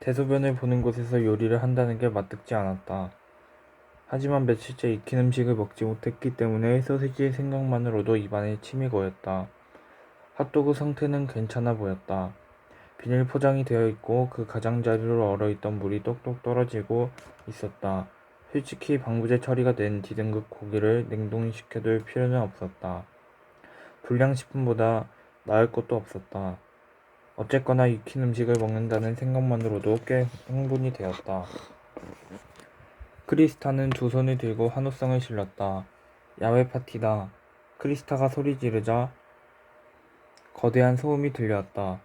대소변을 보는 곳에서 요리를 한다는 게 마뜩지 않았다. 하지만 며칠째 익힌 음식을 먹지 못했기 때문에 소시지의 생각만으로도 입안에 침이 고였다. 핫도그 상태는 괜찮아 보였다. 비닐 포장이 되어 있고 그 가장자리로 얼어있던 물이 똑똑 떨어지고 있었다. 솔직히 방부제 처리가 된 뒤등급 고기를 냉동시켜둘 필요는 없었다. 불량식품보다 나을 것도 없었다. 어쨌거나 익힌 음식을 먹는다는 생각만으로도 꽤 흥분이 되었다. 크리스타는 두 손을 들고 한호성을 실렀다. 야외 파티다. 크리스타가 소리 지르자 거대한 소음이 들려왔다.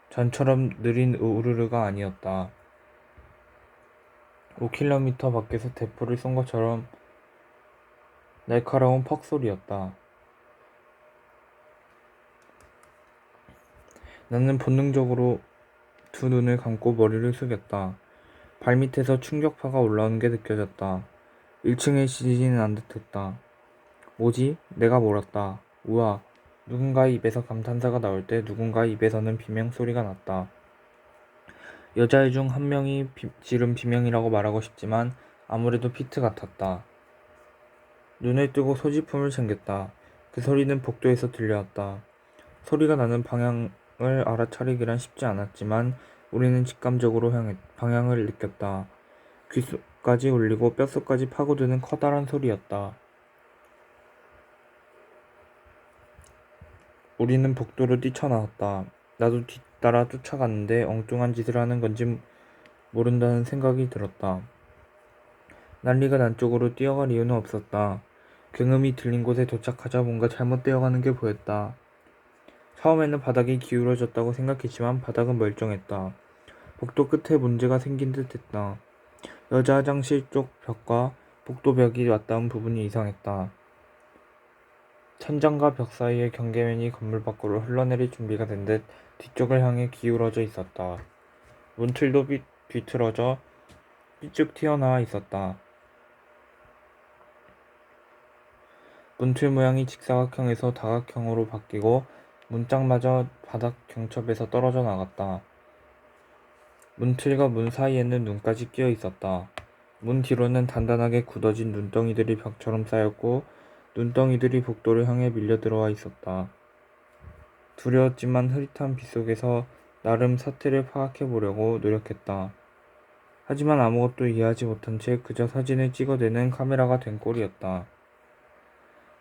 전처럼 느린 우르르가 아니었다. 5km 밖에서 대포를 쏜 것처럼 날카로운 퍽 소리였다. 나는 본능적으로 두 눈을 감고 머리를 숙였다. 발밑에서 충격파가 올라오는 게 느껴졌다. 1층에 지지는 안 듯했다. 뭐지? 내가 몰았다. 우와. 누군가의 입에서 감탄사가 나올 때 누군가의 입에서는 비명소리가 났다. 여자애 중 한 명이 지른 비명이라고 말하고 싶지만 아무래도 피트 같았다. 눈을 뜨고 소지품을 챙겼다. 그 소리는 복도에서 들려왔다. 소리가 나는 방향을 알아차리기란 쉽지 않았지만 우리는 직감적으로 방향을 느꼈다. 귓속까지 울리고 뼛속까지 파고드는 커다란 소리였다. 우리는 복도로 뛰쳐나왔다. 나도 뒤따라 쫓아갔는데 엉뚱한 짓을 하는 건지 모른다는 생각이 들었다. 난리가 난 쪽으로 뛰어갈 이유는 없었다. 굉음이 들린 곳에 도착하자 뭔가 잘못되어 가는 게 보였다. 처음에는 바닥이 기울어졌다고 생각했지만 바닥은 멀쩡했다. 복도 끝에 문제가 생긴 듯 했다. 여자 화장실 쪽 벽과 복도 벽이 맞닿은 부분이 이상했다. 천장과 벽 사이의 경계면이 건물 밖으로 흘러내릴 준비가 된 듯 뒤쪽을 향해 기울어져 있었다. 문틀도 비틀어져 삐쭉 튀어나와 있었다. 문틀 모양이 직사각형에서 다각형으로 바뀌고 문짝마저 바닥 경첩에서 떨어져 나갔다. 문틀과 문 사이에는 눈까지 끼어 있었다. 문 뒤로는 단단하게 굳어진 눈덩이들이 벽처럼 쌓였고 눈덩이들이 복도를 향해 밀려 들어와 있었다. 두려웠지만 흐릿한 빛 속에서 나름 사태를 파악해 보려고 노력했다. 하지만 아무것도 이해하지 못한 채 그저 사진을 찍어대는 카메라가 된 꼴이었다.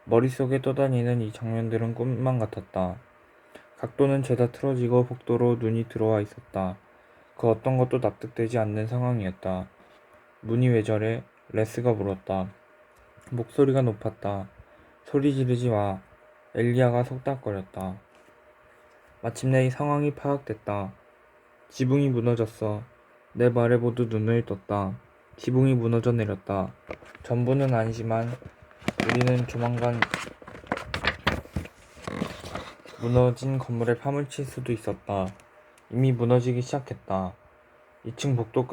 머릿속에 떠다니는 이 장면들은 꿈만 같았다. 각도는 죄다 틀어지고 복도로 눈이 들어와 있었다. 그 어떤 것도 납득되지 않는 상황이었다. 문이 왜 저래? 레스가 물었다. 목소리가 높았다. 소리 지르지 마. 엘리아가 속닥거렸다. 마침내 이 상황이 파악됐다. 지붕이 무너졌어. 내 말에 모두 눈을 떴다. 지붕이 무너져 내렸다. 전부는 아니지만 우리는 조만간 무너진 건물에 파묻힐 수도 있었다. 이미 무너지기 시작했다. 2층 복도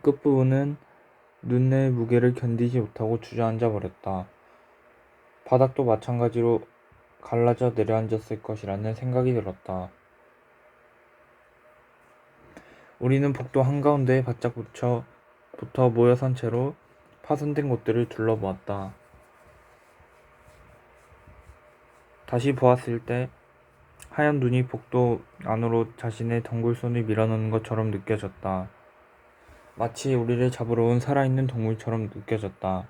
끝부분은 눈의 무게를 견디지 못하고 주저앉아 버렸다. 바닥도 마찬가지로 갈라져 내려앉았을 것이라는 생각이 들었다. 우리는 복도 한가운데에 바짝 붙어 모여 선 채로 파손된 곳들을 둘러보았다. 다시 보았을 때 하얀 눈이 복도 안으로 자신의 덩굴손을 밀어넣는 것처럼 느껴졌다. 마치 우리를 잡으러 온 살아있는 동물처럼 느껴졌다.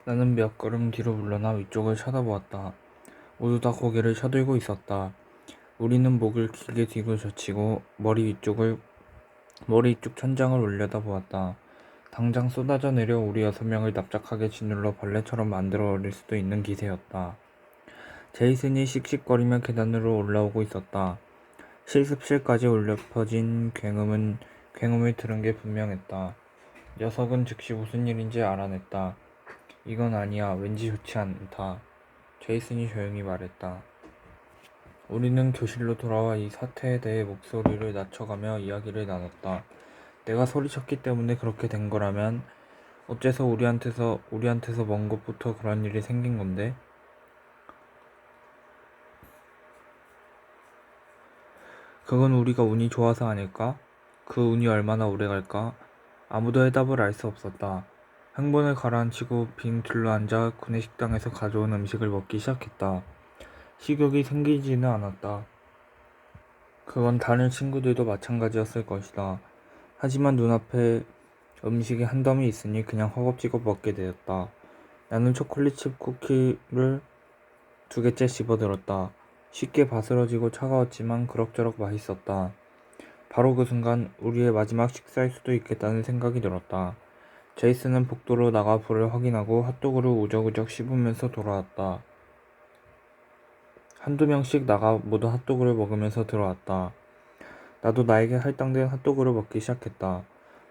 나는 몇 걸음 뒤로 물러나 위쪽을 쳐다보았다. 모두 다 고개를 쳐들고 있었다. 우리는 목을 길게 뒤로 젖히고 머리 위쪽 천장을 올려다보았다. 당장 쏟아져 내려 우리 6명을 납작하게 짓눌러 벌레처럼 만들어버릴 수도 있는 기세였다. 제이슨이 씩씩거리며 계단으로 올라오고 있었다. 실습실까지 울려 퍼진 굉음을 들은 게 분명했다. 녀석은 즉시 무슨 일인지 알아냈다. 이건 아니야. 왠지 좋지 않다. 제이슨이 조용히 말했다. 우리는 교실로 돌아와 이 사태에 대해 목소리를 낮춰가며 이야기를 나눴다. 내가 소리쳤기 때문에 그렇게 된 거라면 어째서 우리한테서 먼 곳부터 그런 일이 생긴 건데? 그건 우리가 운이 좋아서 아닐까? 그 운이 얼마나 오래 갈까? 아무도 해답을 알 수 없었다. 흥분을 가라앉히고 빙 둘러앉아 구내식당에서 가져온 음식을 먹기 시작했다. 식욕이 생기지는 않았다. 그건 다른 친구들도 마찬가지였을 것이다. 하지만 눈앞에 음식이 한 덤이 있으니 그냥 허겁지겁 먹게 되었다. 나는 초콜릿칩 쿠키를 2개째 씹어들었다. 쉽게 바스러지고 차가웠지만 그럭저럭 맛있었다. 바로 그 순간 우리의 마지막 식사일 수도 있겠다는 생각이 들었다. 제이슨은 복도로 나가 불을 확인하고 핫도그를 우적우적 씹으면서 돌아왔다. 한두 명씩 나가 모두 핫도그를 먹으면서 들어왔다. 나도 나에게 할당된 핫도그를 먹기 시작했다.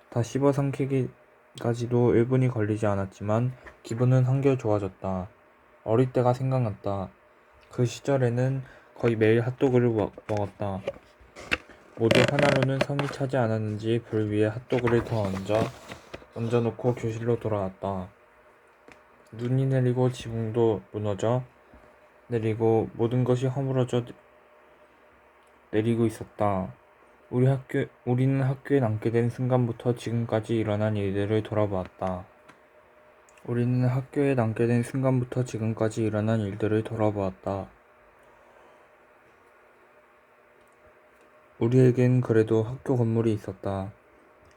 다 씹어 삼키기까지도 1분이 걸리지 않았지만 기분은 한결 좋아졌다. 어릴 때가 생각났다. 그 시절에는 거의 매일 핫도그를 먹었다. 모두 하나로는 성이 차지 않았는지 불 위에 핫도그를 더 얹어놓고 교실로 돌아왔다. 눈이 내리고 지붕도 무너져 내리고 모든 것이 허물어져 내리고 있었다. 우리는 학교에 남게 된 순간부터 지금까지 일어난 일들을 돌아보았다. 우리는 학교에 남게 된 순간부터 지금까지 일어난 일들을 돌아보았다. 우리에겐 그래도 학교 건물이 있었다.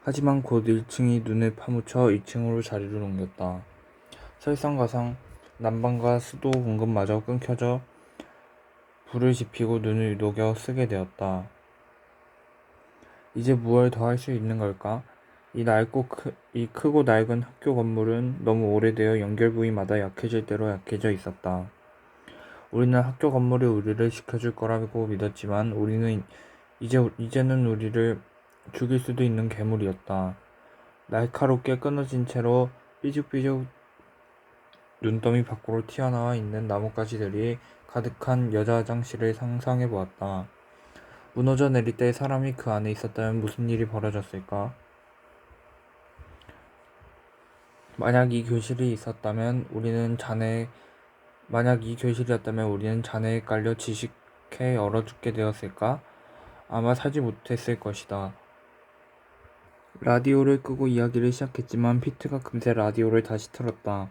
하지만 곧 1층이 눈에 파묻혀 2층으로 자리를 옮겼다. 설상가상 난방과 수도 공급마저 끊겨져 불을 지피고 눈을 녹여 쓰게 되었다. 이제 무얼 더 할 수 있는 걸까? 이 크고 낡은 학교 건물은 너무 오래되어 연결 부위마다 약해질 대로 약해져 있었다. 우리는 학교 건물이 우리를 지켜줄 거라고 믿었지만 이제는 우리를 죽일 수도 있는 괴물이었다. 날카롭게 끊어진 채로 삐죽삐죽 눈더미 밖으로 튀어나와 있는 나뭇가지들이 가득한 여자 화장실을 상상해 보았다. 무너져 내릴 때 사람이 그 안에 있었다면 무슨 일이 벌어졌을까? 만약 이 교실이었다면 우리는 잔해에 깔려 지식해 얼어 죽게 되었을까? 아마 살지 못했을 것이다. 라디오를 끄고 이야기를 시작했지만 피트가 금세 라디오를 다시 틀었다.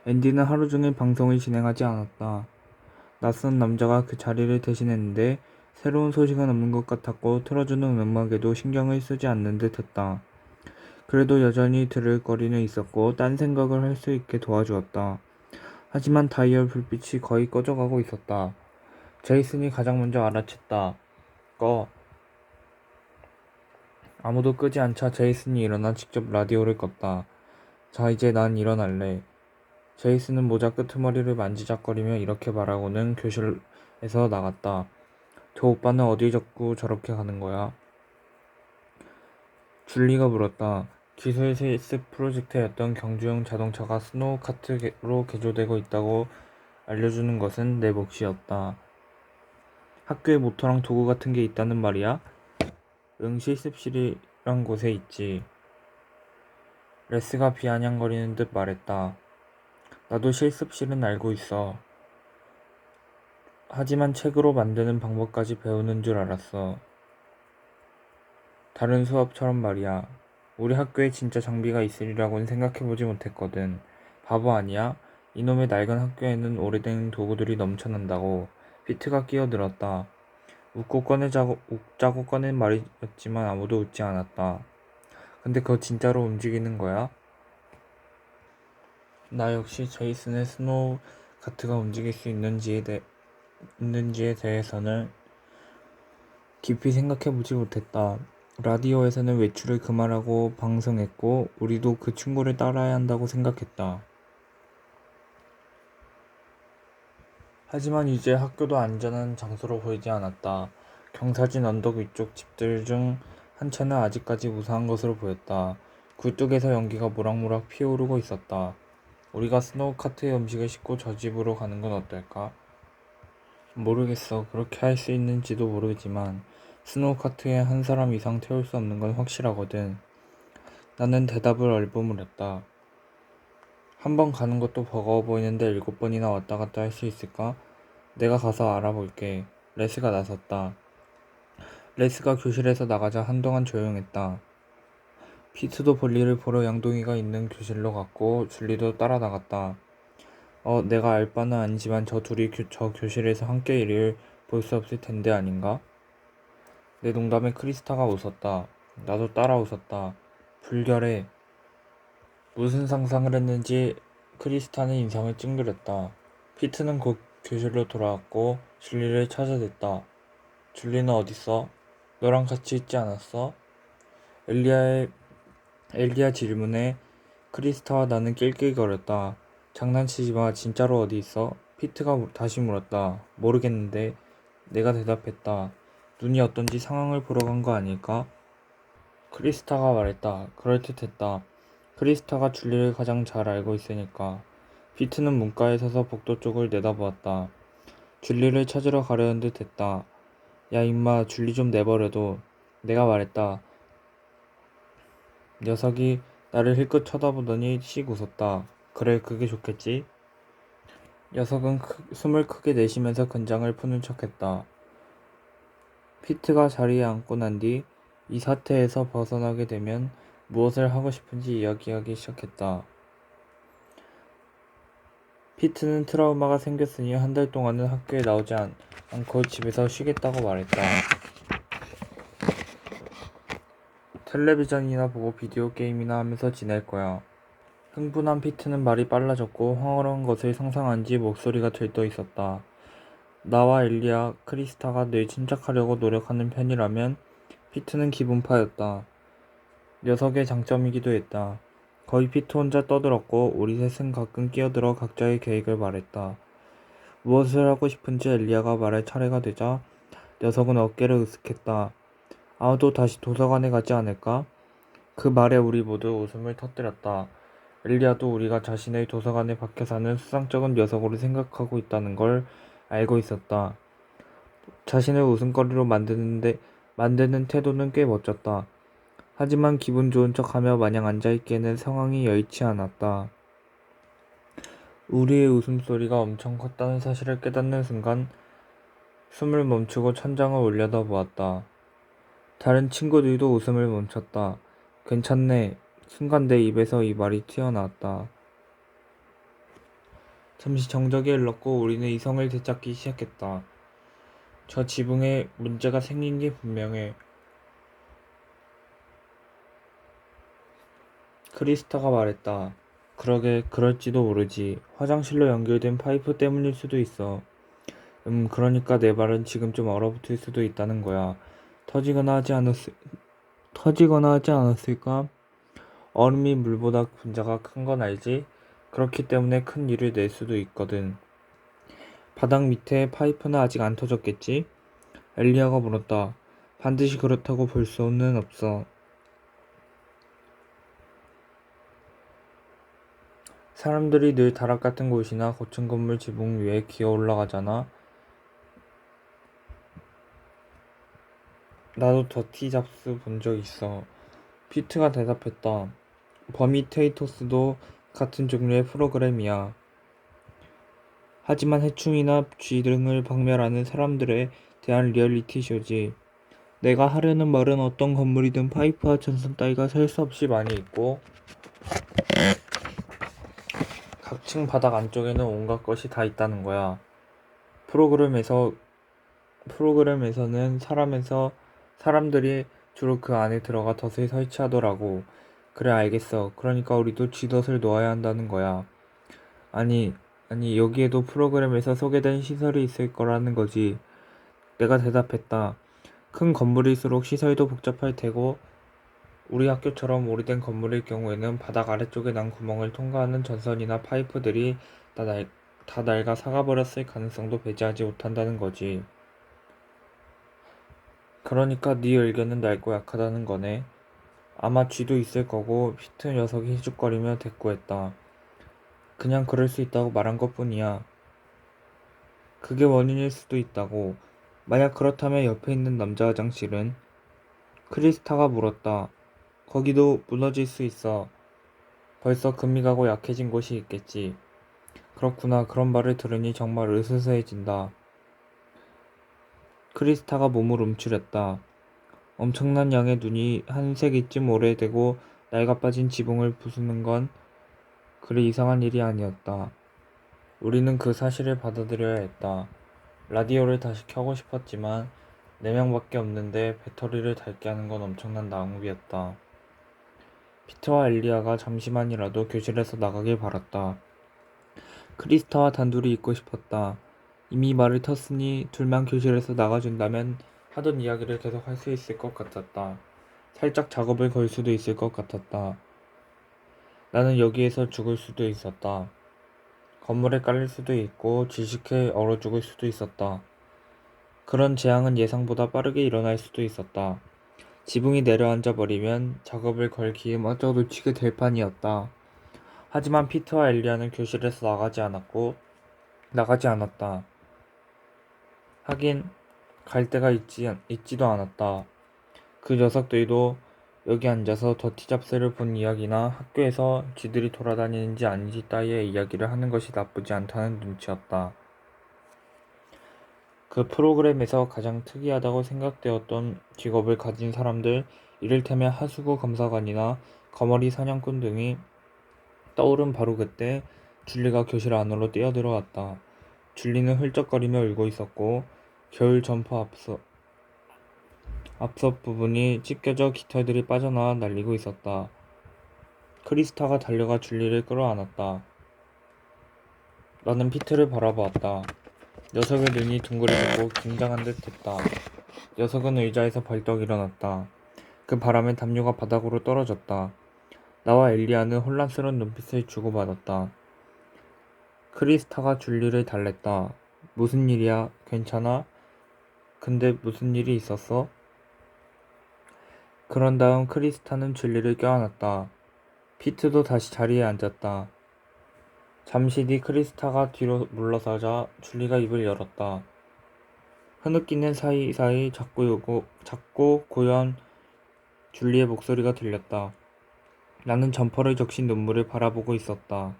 앤디는 하루 종일 방송을 진행하지 않았다. 낯선 남자가 그 자리를 대신했는데 새로운 소식은 없는 것 같았고 틀어주는 음악에도 신경을 쓰지 않는 듯 했다. 그래도 여전히 들을 거리는 있었고 딴 생각을 할 수 있게 도와주었다. 하지만 다이얼 불빛이 거의 꺼져가고 있었다. 제이슨이 가장 먼저 알아챘다. 꺼. 아무도 끄지 않자 제이슨이 일어나 직접 라디오를 껐다. 자, 이제 난 일어날래. 제이슨은 모자 끄트머리를 만지작거리며 이렇게 말하고는 교실에서 나갔다. 저 오빠는 어디 자꾸 저렇게 가는 거야? 줄리가 물었다. 기술 실습 프로젝트였던 경주용 자동차가 스노우 카트로 개조되고 있다고 알려주는 것은 내 몫이었다. 학교에 모터랑 도구 같은 게 있다는 말이야? 응, 실습실이란 곳에 있지. 레스가 비아냥거리는 듯 말했다. 나도 실습실은 알고 있어. 하지만 책으로 만드는 방법까지 배우는 줄 알았어. 다른 수업처럼 말이야. 우리 학교에 진짜 장비가 있으리라고는 생각해보지 못했거든. 바보 아니야? 이놈의 낡은 학교에는 오래된 도구들이 넘쳐난다고. 피트가 끼어들었다. 웃자고 꺼낸 말이었지만 아무도 웃지 않았다. 근데 그거 진짜로 움직이는 거야? 나 역시 제이슨의 스노우 카트가 움직일 수 있는지에 대해서는 깊이 생각해보지 못했다. 라디오에서는 외출을 그만하고 방송했고 우리도 그 충고를 따라야 한다고 생각했다. 하지만 이제 학교도 안전한 장소로 보이지 않았다. 경사진 언덕 위쪽 집들 중 한 채는 아직까지 무사한 것으로 보였다. 굴뚝에서 연기가 모락모락 피어오르고 있었다. 우리가 스노우 카트에 음식을 싣고 저 집으로 가는 건 어떨까? 모르겠어. 그렇게 할 수 있는지도 모르지만 스노우 카트에 한 사람 이상 태울 수 없는 건 확실하거든. 나는 대답을 얼버무렸다. 한 번 가는 것도 버거워 보이는데 7번이나 왔다 갔다 할 수 있을까? 내가 가서 알아볼게. 레스가 나섰다. 레스가 교실에서 나가자 한동안 조용했다. 피트도 볼일을 보러 양동이가 있는 교실로 갔고 줄리도 따라 나갔다. 내가 알 바는 아니지만 저 둘이 저 교실에서 함께 일을 볼 수 없을 텐데 아닌가? 내 농담에 크리스타가 웃었다. 나도 따라 웃었다. 불결해. 무슨 상상을 했는지 크리스타는 인상을 찡그렸다. 피트는 곧 교실로 돌아왔고 줄리를 찾아댔다. 줄리는 어딨어? 너랑 같이 있지 않았어? 엘리야 질문에 크리스타와 나는 낄낄거렸다. 장난치지 마. 진짜로 어디 있어? 피트가 다시 물었다. 모르겠는데. 내가 대답했다. 눈이 어떤지 상황을 보러 간 거 아닐까? 크리스타가 말했다. 그럴듯했다. 크리스타가 줄리를 가장 잘 알고 있으니까. 피트는 문가에 서서 복도 쪽을 내다보았다. 줄리를 찾으러 가려는 듯 했다. 야 임마 줄리 좀 내버려둬. 내가 말했다. 녀석이 나를 힐끗 쳐다보더니 씩 웃었다. 그래 그게 좋겠지? 녀석은 숨을 크게 내쉬면서 근장을 푸는 척했다. 피트가 자리에 앉고 난 뒤 이 사태에서 벗어나게 되면 무엇을 하고 싶은지 이야기하기 시작했다. 피트는 트라우마가 생겼으니 한 달 동안은 학교에 나오지 않고 집에서 쉬겠다고 말했다. 텔레비전이나 보고 비디오 게임이나 하면서 지낼 거야. 흥분한 피트는 말이 빨라졌고 황홀한 것을 상상한지 목소리가 들떠 있었다. 나와 엘리야, 크리스타가 늘 침착하려고 노력하는 편이라면 피트는 기분파였다. 녀석의 장점이기도 했다. 거의 피트 혼자 떠들었고 우리 셋은 가끔 끼어들어 각자의 계획을 말했다. 무엇을 하고 싶은지 엘리야가 말할 차례가 되자 녀석은 어깨를 으쓱했다. 아무도 다시 도서관에 가지 않을까? 그 말에 우리 모두 웃음을 터뜨렸다. 엘리야도 우리가 자신의 도서관에 박혀 사는 수상쩍은 녀석으로 생각하고 있다는 걸 알고 있었다. 자신을 웃음거리로 만드는 태도는 꽤 멋졌다. 하지만 기분 좋은 척하며 마냥 앉아있기에는 상황이 여의치 않았다. 우리의 웃음소리가 엄청 컸다는 사실을 깨닫는 순간 숨을 멈추고 천장을 올려다보았다. 다른 친구들도 웃음을 멈췄다. 괜찮네. 순간 내 입에서 이 말이 튀어나왔다. 잠시 정적이 흘렀고 우리는 이성을 되찾기 시작했다. 저 지붕에 문제가 생긴 게 분명해. 크리스타가 말했다. 그러게 그럴지도 모르지. 화장실로 연결된 파이프 때문일 수도 있어. 그러니까 내 말은 지금 좀 얼어붙을 수도 있다는 거야. 터지거나 하지 않았을까? 얼음이 물보다 분자가 큰 건 알지? 그렇기 때문에 큰 일을 낼 수도 있거든. 바닥 밑에 파이프는 아직 안 터졌겠지? 엘리야가 물었다. 반드시 그렇다고 볼 수는 없어. 사람들이 늘 다락 같은 곳이나 고층 건물 지붕 위에 기어 올라가잖아. 나도 더티 잡스 본 적 있어. 피트가 대답했다. 버미테이토스도 같은 종류의 프로그램이야. 하지만 해충이나 쥐 등을 박멸하는 사람들에 대한 리얼리티 쇼지. 내가 하려는 말은 어떤 건물이든 파이프와 전선 따위가 셀 수 없이 많이 있고 각층 바닥 안쪽에는 온갖 것이 다 있다는 거야. 프로그램에서는 사람들이 주로 그 안에 들어가 덫을 설치하더라고. 그래 알겠어. 그러니까 우리도 쥐덫을 놓아야 한다는 거야. 아니 여기에도 프로그램에서 소개된 시설이 있을 거라는 거지. 내가 대답했다. 큰 건물일수록 시설도 복잡할 테고 우리 학교처럼 오래된 건물일 경우에는 바닥 아래쪽에 난 구멍을 통과하는 전선이나 파이프들이 다 낡아 삭아버렸을 가능성도 배제하지 못한다는 거지. 그러니까 네 의견은 낡고 약하다는 거네. 아마 쥐도 있을 거고 피트 녀석이 희죽거리며 대꾸했다. 그냥 그럴 수 있다고 말한 것뿐이야. 그게 원인일 수도 있다고. 만약 그렇다면 옆에 있는 남자 화장실은? 크리스타가 물었다. 거기도 무너질 수 있어. 벌써 금이 가고 약해진 곳이 있겠지. 그렇구나. 그런 말을 들으니 정말 으스스해진다. 크리스타가 몸을 움츠렸다. 엄청난 양의 눈이 한 세기쯤 오래되고 낡아 빠진 지붕을 부수는 건 그리 이상한 일이 아니었다. 우리는 그 사실을 받아들여야 했다. 라디오를 다시 켜고 싶었지만 4명밖에 없는데 배터리를 닳게 하는 건 엄청난 낭비였다. 피터와 엘리아가 잠시만이라도 교실에서 나가길 바랐다. 크리스타와 단둘이 있고 싶었다. 이미 말을 텄으니 둘만 교실에서 나가준다면 하던 이야기를 계속 할 수 있을 것 같았다. 살짝 작업을 걸 수도 있을 것 같았다. 나는 여기에서 죽을 수도 있었다. 건물에 깔릴 수도 있고 질식해 얼어 죽을 수도 있었다. 그런 재앙은 예상보다 빠르게 일어날 수도 있었다. 지붕이 내려앉아 버리면 작업을 걸 기회마저 놓치게 될 판이었다. 하지만 피터와 엘리아는 교실에서 나가지 않았다. 하긴 갈 데가 있지도 않았다. 그 녀석들도 여기 앉아서 더티 잡스를 본 이야기나 학교에서 쥐들이 돌아다니는지 아닌지 따위의 이야기를 하는 것이 나쁘지 않다는 눈치였다. 그 프로그램에서 가장 특이하다고 생각되었던 직업을 가진 사람들, 이를테면 하수구 검사관이나 거머리 사냥꾼 등이 떠오른 바로 그때 줄리가 교실 안으로 뛰어들어왔다. 줄리는 훌쩍거리며 울고 있었고 겨울 점퍼 앞섭 부분이 찢겨져 깃털들이 빠져나와 날리고 있었다. 크리스타가 달려가 줄리를 끌어안았다. 나는 피트를 바라보았다. 녀석의 눈이 둥그레졌고 긴장한 듯 했다. 녀석은 의자에서 벌떡 일어났다. 그 바람에 담요가 바닥으로 떨어졌다. 나와 엘리아는 혼란스러운 눈빛을 주고받았다. 크리스타가 줄리를 달랬다. 무슨 일이야? 괜찮아? 근데 무슨 일이 있었어? 그런 다음 크리스타는 줄리를 껴안았다. 피트도 다시 자리에 앉았다. 잠시 뒤 크리스타가 뒤로 물러서자 줄리가 입을 열었다. 흐느끼는 사이사이 작고 고요한 줄리의 목소리가 들렸다. 나는 점퍼를 적신 눈물을 바라보고 있었다.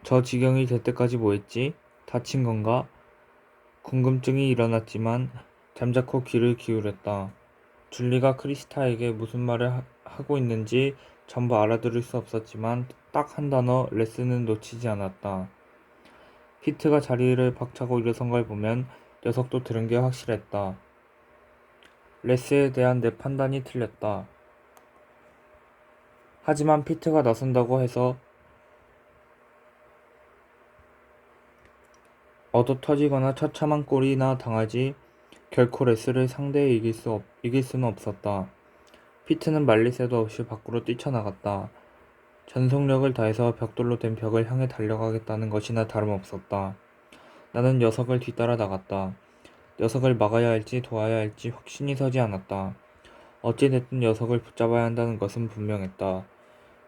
저 지경이 될 때까지 뭐했지? 다친 건가? 궁금증이 일어났지만 잠자코 귀를 기울였다. 줄리가 크리스타에게 무슨 말을 하고 있는지 전부 알아들을 수 없었지만 딱 한 단어 레슨은 놓치지 않았다. 피트가 자리를 박차고 일어선 걸 보면 녀석도 들은 게 확실했다. 레스에 대한 내 판단이 틀렸다. 하지만 피트가 나선다고 해서 얻어터지거나 처참한 꼴이나 당하지 결코 레스를 상대에 이길 수는 없었다. 피트는 말릴 새도 없이 밖으로 뛰쳐나갔다. 전속력을 다해서 벽돌로 된 벽을 향해 달려가겠다는 것이나 다름없었다. 나는 녀석을 뒤따라 나갔다. 녀석을 막아야 할지 도와야 할지 확신이 서지 않았다. 어찌됐든 녀석을 붙잡아야 한다는 것은 분명했다.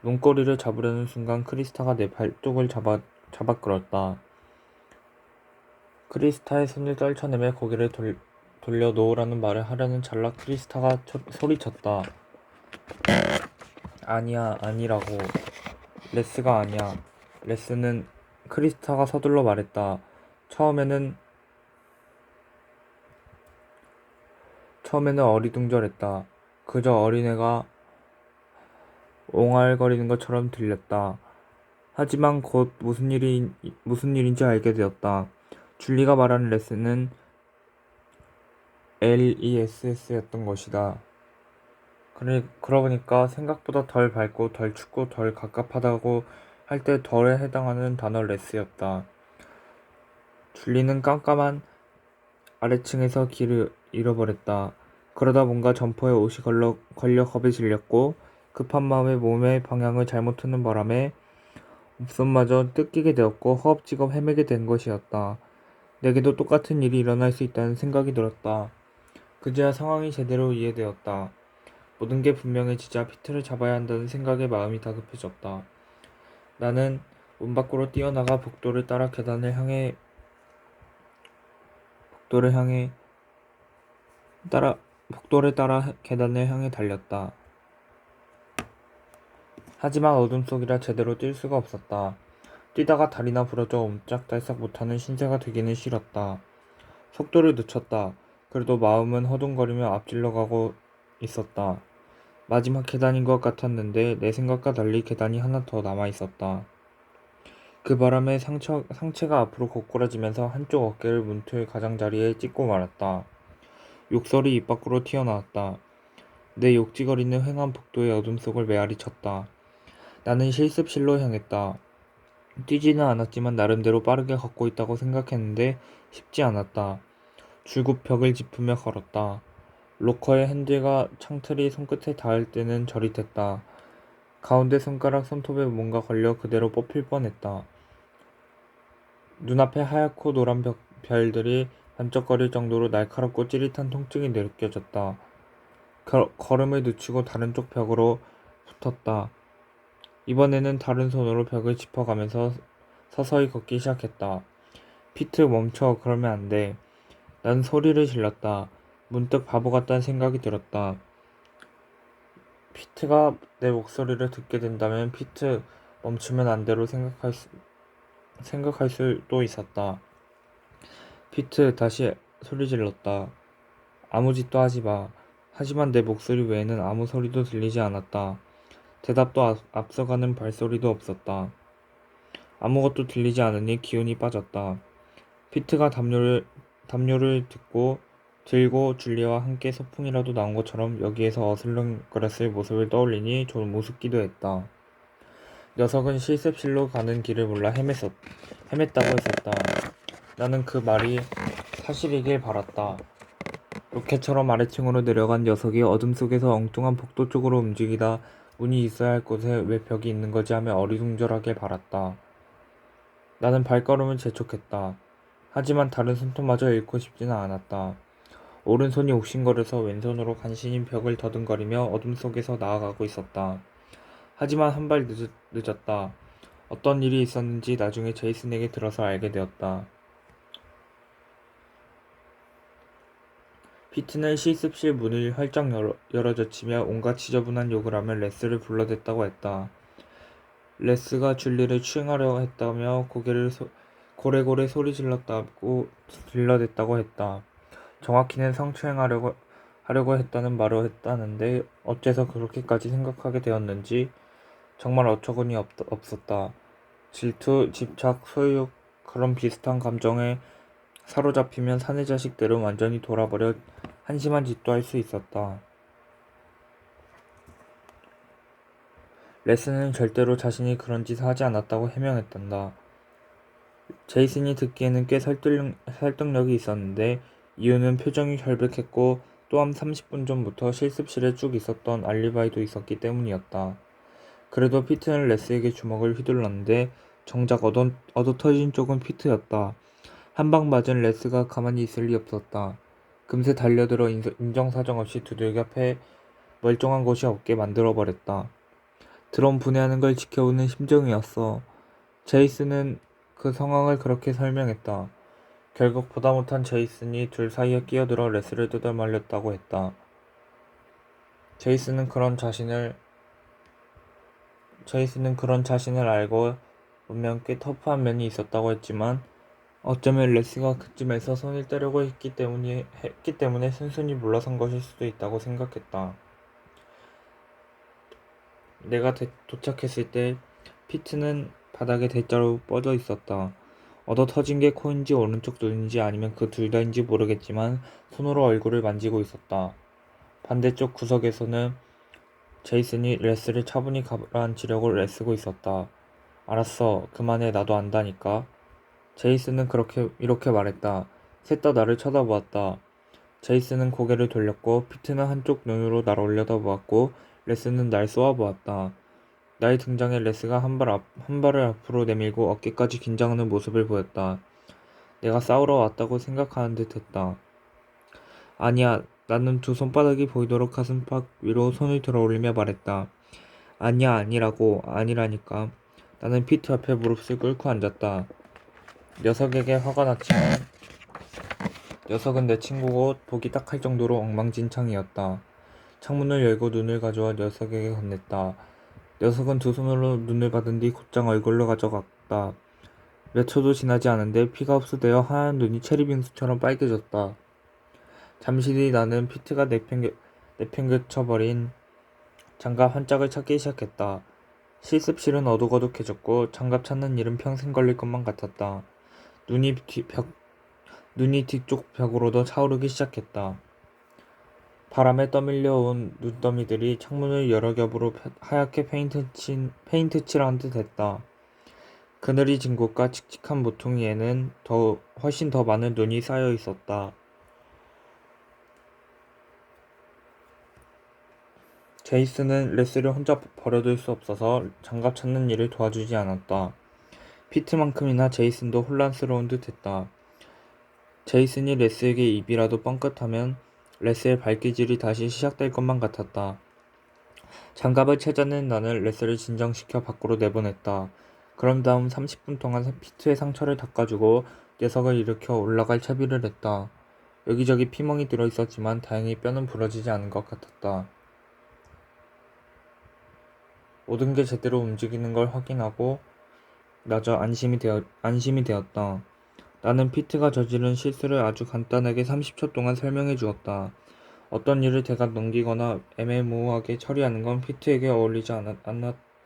문고리를 잡으려는 순간 크리스타가 내 발쪽을 잡아 끌었다. 크리스타의 손을 떨쳐내며 고개를 돌려 놓으라는 말을 하려는 찰나 크리스타가 소리쳤다. 아니야, 아니라고. 레스가 아니야. 레스는 크리스타가 서둘러 말했다. 처음에는 어리둥절했다. 그저 어린애가 옹알거리는 것처럼 들렸다. 하지만 곧 무슨 일인지 알게 되었다. 줄리가 말하는 레스는 LESS였던 것이다. 그러보니까 생각보다 덜 밝고 덜 춥고 덜 갑갑하다고 할 때 덜에 해당하는 단어 레스였다. 줄리는 깜깜한 아래층에서 길을 잃어버렸다. 그러다 뭔가 점퍼에 옷이 걸려 겁에 질렸고 급한 마음에 몸의 방향을 잘못 트는 바람에 옵선마저 뜯기게 되었고 허겁지겁 헤매게 된 것이었다. 내게도 똑같은 일이 일어날 수 있다는 생각이 들었다. 그제야 상황이 제대로 이해되었다. 모든 게 분명해지자 피트를 잡아야 한다는 생각에 마음이 다급해졌다. 나는 문 밖으로 뛰어나가 복도를 따라 계단을 향해 달렸다. 하지만 어둠 속이라 제대로 뛸 수가 없었다. 뛰다가 다리나 부러져 옴짝달싹 못하는 신세가 되기는 싫었다. 속도를 늦췄다. 그래도 마음은 허둥거리며 앞질러 가고 있었다. 마지막 계단인 것 같았는데 내 생각과 달리 계단이 하나 더 남아 있었다. 그 바람에 상체가 앞으로 고꾸라지면서 한쪽 어깨를 문틀 가장자리에 찍고 말았다. 욕설이 입 밖으로 튀어나왔다. 내 욕지거리는 횡한 복도의 어둠 속을 메아리 쳤다. 나는 실습실로 향했다. 뛰지는 않았지만 나름대로 빠르게 걷고 있다고 생각했는데 쉽지 않았다. 줄곧 벽을 짚으며 걸었다. 로커의 핸들과 창틀이 손끝에 닿을 때는 저릿했다. 가운데 손가락 손톱에 뭔가 걸려 그대로 뽑힐 뻔했다. 눈앞에 하얗고 노란 별들이 반짝거릴 정도로 날카롭고 찌릿한 통증이 느껴졌다. 걸음을 늦추고 다른 쪽 벽으로 붙었다. 이번에는 다른 손으로 벽을 짚어가면서 서서히 걷기 시작했다. 피트 멈춰. 그러면 안 돼. 난 소리를 질렀다. 문득 바보 같다는 생각이 들었다. 피트가 내 목소리를 듣게 된다면 피트 멈추면 안 돼로 생각할 수도 있었다. 피트 다시 소리 질렀다. 아무 짓도 하지 마. 하지만 내 목소리 외에는 아무 소리도 들리지 않았다. 대답도 앞서가는 발소리도 없었다. 아무것도 들리지 않으니 기운이 빠졌다. 피트가 담요를 들고 줄리아와 함께 소풍이라도 나온 것처럼 여기에서 어슬렁거렸을 모습을 떠올리니 좀 우습기도 했다. 녀석은 실습실로 가는 길을 몰라 헤맸다고 했었다. 나는 그 말이 사실이길 바랐다. 로켓처럼 아래층으로 내려간 녀석이 어둠 속에서 엉뚱한 복도 쪽으로 움직이다 문이 있어야 할 곳에 왜 벽이 있는 거지 하며 어리둥절하길 바랐다. 나는 발걸음을 재촉했다. 하지만 다른 손톱마저 잃고 싶지는 않았다. 오른손이 옥신거려서 왼손으로 간신히 벽을 더듬거리며 어둠 속에서 나아가고 있었다. 하지만 한 발 늦었다. 어떤 일이 있었는지 나중에 제이슨에게 들어서 알게 되었다. 피트는 실습실 문을 활짝 열어젖히며 온갖 지저분한 욕을 하며 레스를 불러댔다고 했다. 레스가 줄리를 추행하려 했다며 고개를 고래고래 소리 질렀다고 들려댔다고 했다. 정확히는 성추행하려고 했다는 말을 했다는데 어째서 그렇게까지 생각하게 되었는지 정말 어처구니 없었다. 질투, 집착, 소유욕 그런 비슷한 감정에 사로잡히면 사내 자식들은 완전히 돌아버려 한심한 짓도 할 수 있었다. 레스는 절대로 자신이 그런 짓을 하지 않았다고 해명했단다. 제이슨이 듣기에는 꽤 설득력이 있었는데 이유는 표정이 결백했고 또한 30분 전부터 실습실에 쭉 있었던 알리바이도 있었기 때문이었다. 그래도 피트는 레스에게 주먹을 휘둘렀는데 정작 얻어터진 쪽은 피트였다. 한 방 맞은 레스가 가만히 있을 리 없었다. 금세 달려들어 인정사정 없이 두들겨 패 멀쩡한 곳이 없게 만들어버렸다. 드럼 분해하는 걸 지켜보는 심정이었어. 제이슨은 그 상황을 그렇게 설명했다. 결국 보다 못한 제이슨이 둘 사이에 끼어들어 레스를 뜯어말렸다고 했다. 제이슨은 그런 자신을 알고 분명 꽤 터프한 면이 있었다고 했지만 어쩌면 레스가 그쯤에서 손을 떼려고 했기 때문에 순순히 물러선 것일 수도 있다고 생각했다. 내가 도착했을 때 피트는 바닥에 대자로 뻗어 있었다. 얻어터진 게 코인지 오른쪽 눈인지 아니면 그 둘 다인지 모르겠지만 손으로 얼굴을 만지고 있었다. 반대쪽 구석에서는 제이슨이 레스를 차분히 가라앉히려고 애쓰고 있었다. 알았어. 그만해. 나도 안다니까. 제이슨은 이렇게 말했다. 셋 다 나를 쳐다보았다. 제이슨은 고개를 돌렸고 피트는 한쪽 눈으로 날 올려다보았고 레스는 날 쏘아보았다. 나의 등장에 레스가 한 발을 앞으로 내밀고 어깨까지 긴장하는 모습을 보였다. 내가 싸우러 왔다고 생각하는 듯 했다. 아니야. 나는 두 손바닥이 보이도록 가슴팍 위로 손을 들어 올리며 말했다. 아니야. 아니라니까. 나는 피트 앞에 무릎을 꿇고 앉았다. 녀석에게 화가 났지만 녀석은 내 친구고 보기 딱할 정도로 엉망진창이었다. 창문을 열고 눈을 가져와 녀석에게 건넸다. 녀석은 두 손으로 눈을 받은 뒤 곧장 얼굴로 가져갔다. 몇 초도 지나지 않은데 피가 흡수되어 하얀 눈이 체리빙수처럼 빨개졌다. 잠시 뒤 나는 피트가 내팽개쳐버린 장갑 한 짝을 찾기 시작했다. 실습실은 어둑어둑해졌고 장갑 찾는 일은 평생 걸릴 것만 같았다. 눈이 뒤쪽 벽으로도 차오르기 시작했다. 바람에 떠밀려온 눈더미들이 창문을 여러 겹으로 하얗게 페인트 칠한 듯 했다. 그늘이 진 곳과 칙칙한 모퉁이에는 훨씬 더 많은 눈이 쌓여 있었다. 제이슨은 레스를 혼자 버려둘 수 없어서 장갑 찾는 일을 도와주지 않았다. 피트만큼이나 제이슨도 혼란스러운 듯 했다. 제이슨이 레스에게 입이라도 뻥끗하면 레스의 발기질이 다시 시작될 것만 같았다. 장갑을 찾아낸 나는 레스를 진정시켜 밖으로 내보냈다. 그런 다음 30분 동안 피트의 상처를 닦아주고 녀석을 일으켜 올라갈 채비를 했다. 여기저기 피멍이 들어있었지만 다행히 뼈는 부러지지 않은 것 같았다. 모든 게 제대로 움직이는 걸 확인하고 나저 안심이 되었다. 나는 피트가 저지른 실수를 아주 간단하게 30초 동안 설명해 주었다. 어떤 일을 대강 넘기거나 애매모호하게 처리하는 건 피트에게 어울리지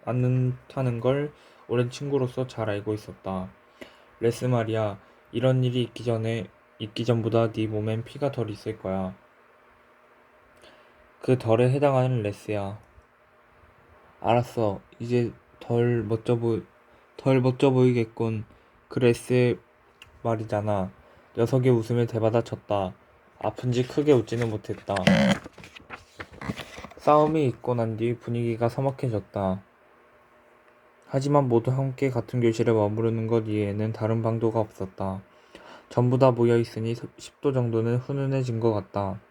않는다는 걸 오랜 친구로서 잘 알고 있었다. 레스 말이야, 이런 일이 있기 전보다 네 몸엔 피가 덜 있을 거야. 그 덜에 해당하는 레스야. 알았어. 이제 덜 멋져 보이겠군. 그 레스의 말이잖아. 녀석의 웃음에 대받아쳤다. 아픈지 크게 웃지는 못했다. 싸움이 있고 난 뒤 분위기가 서먹해졌다. 하지만 모두 함께 같은 교실에 머무르는 것 이외에는 다른 방도가 없었다. 전부 다 모여있으니 10도 정도는 훈훈해진 것 같다.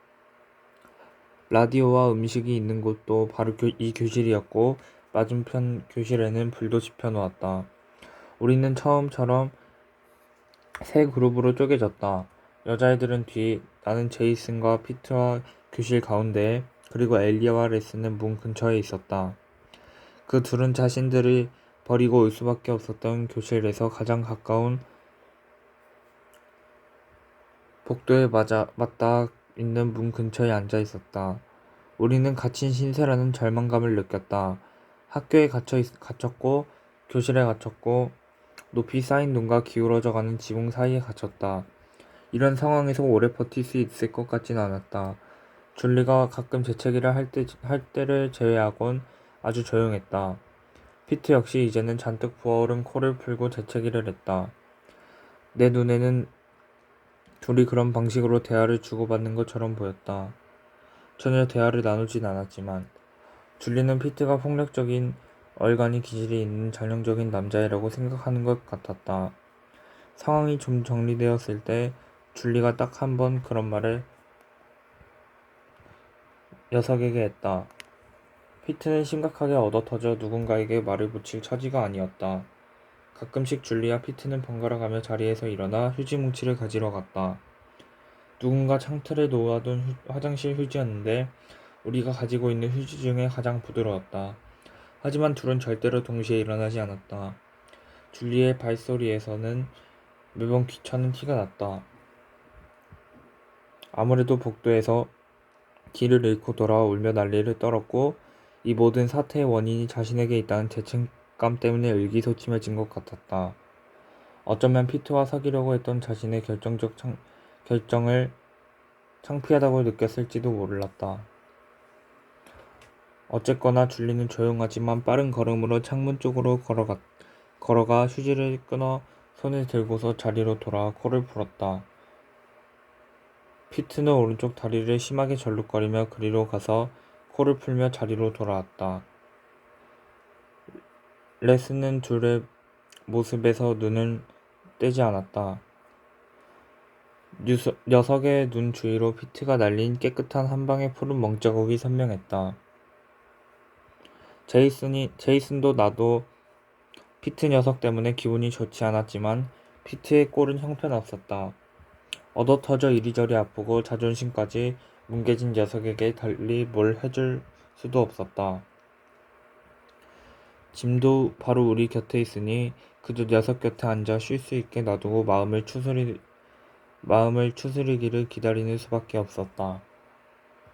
라디오와 음식이 있는 곳도 바로 이 교실이었고 맞은편 교실에는 불도 지펴놓았다. 우리는 처음처럼 세 그룹으로 쪼개졌다. 여자애들은 뒤, 나는 제이슨과 피트와 교실 가운데, 그리고 엘리아와 레스는 문 근처에 있었다. 그 둘은 자신들을 버리고 올 수밖에 없었던 교실에서 가장 가까운 복도에 맞닿아 있는 문 근처에 앉아 있었다. 우리는 갇힌 신세라는 절망감을 느꼈다. 학교에 갇혔고, 교실에 갇혔고, 높이 쌓인 눈과 기울어져 가는 지붕 사이에 갇혔다. 이런 상황에서 오래 버틸 수 있을 것 같진 않았다. 줄리가 가끔 재채기를 할 때를 제외하곤 아주 조용했다. 피트 역시 이제는 잔뜩 부어오른 코를 풀고 재채기를 했다. 내 눈에는 둘이 그런 방식으로 대화를 주고받는 것처럼 보였다. 전혀 대화를 나누진 않았지만 줄리는 피트가 폭력적인 얼간이 기질이 있는 전형적인 남자애라고 생각하는 것 같았다. 상황이 좀 정리되었을 때 줄리가 딱 한 번 그런 말을 녀석에게 했다. 피트는 심각하게 얻어터져 누군가에게 말을 붙일 처지가 아니었다. 가끔씩 줄리와 피트는 번갈아가며 자리에서 일어나 휴지 뭉치를 가지러 갔다. 누군가 창틀에 놓아둔 화장실 휴지였는데 우리가 가지고 있는 휴지 중에 가장 부드러웠다. 하지만 둘은 절대로 동시에 일어나지 않았다. 줄리의 발소리에서는 매번 귀찮은 티가 났다. 아무래도 복도에서 길을 잃고 돌아와 울며 난리를 떨었고 이 모든 사태의 원인이 자신에게 있다는 죄책감 때문에 의기소침해진 것 같았다. 어쩌면 피트와 사귀려고 했던 자신의 결정을 창피하다고 느꼈을지도 몰랐다. 어쨌거나 줄리는 조용하지만 빠른 걸음으로 창문 쪽으로 걸어가 휴지를 끊어 손에 들고서 자리로 돌아와 코를 풀었다. 피트는 오른쪽 다리를 심하게 절룩거리며 그리로 가서 코를 풀며 자리로 돌아왔다. 레스는 둘의 모습에서 눈을 떼지 않았다. 녀석의 눈 주위로 피트가 날린 깨끗한 한 방의 푸른 멍자국이 선명했다. 제이슨도 나도 피트 녀석 때문에 기분이 좋지 않았지만 피트의 꼴은 형편없었다. 얻어터져 이리저리 아프고 자존심까지 뭉개진 녀석에게 달리 뭘 해줄 수도 없었다. 짐도 바로 우리 곁에 있으니 그저 녀석 곁에 앉아 쉴 수 있게 놔두고 마음을 추스리기를 기다리는 수밖에 없었다.